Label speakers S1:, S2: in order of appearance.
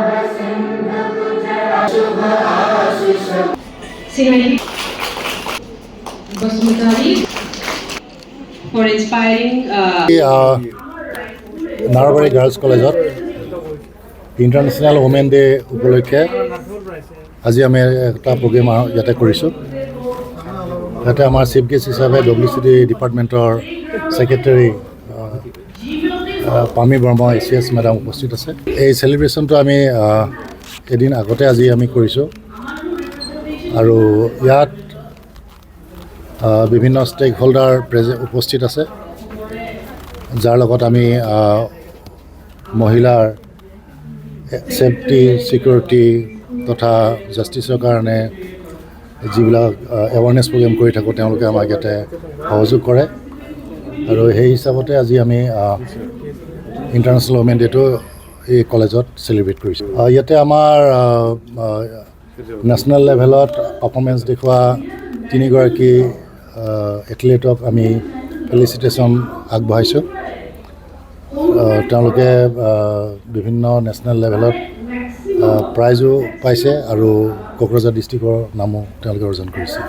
S1: For inspiring
S2: Narabari Girls College International Women Day উপলক্ষে আজি আমি একটা প্ৰগ্ৰাম ইয়াতে কৰিছোঁ। ইয়াতে আমাৰ চিফ গেষ্ট হিচাপে WCD ডিপাৰ্টমেণ্টৰ ছেক্ৰেটাৰী পামী বৰ্মা ACS মেডাম উপস্থিত আছে। এই চেলিব্ৰেশ্যনটো আমি এদিন আগতে আজি আমি কৰিছোঁ আৰু ইয়াত বিভিন্ন ষ্টেক হোল্ডাৰ উপস্থিত আছে, যাৰ লগত আমি মহিলাৰ ছেফটি ছিকিউৰিটি তথা জাষ্টিছৰ কাৰণে যিবিলাক এৱাৰনেছ প্ৰগ্ৰেম কৰি থাকোঁ তেওঁলোকে আমাক ইয়াতে সহযোগ কৰে আৰু সেই হিচাপতে আজি আমি ইণ্টাৰনেশ্যনেল ওমেন ডেটো এই কলেজত চেলিব্ৰেট কৰিছোঁ। ইয়াতে আমাৰ নেশ্যনেল লেভেলত পাৰফৰ্মেঞ্চ দেখুওৱা 3গৰাকী এথলেটক আমি ফেলিচিটেশ্যন আগবঢ়াইছোঁ। তেওঁলোকে বিভিন্ন নেশ্যনেল লেভেলত প্ৰাইজো পাইছে আৰু কোকৰাঝাৰ ডিষ্ট্ৰিক্টৰ নামো তেওঁলোকে অৰ্জন কৰিছে।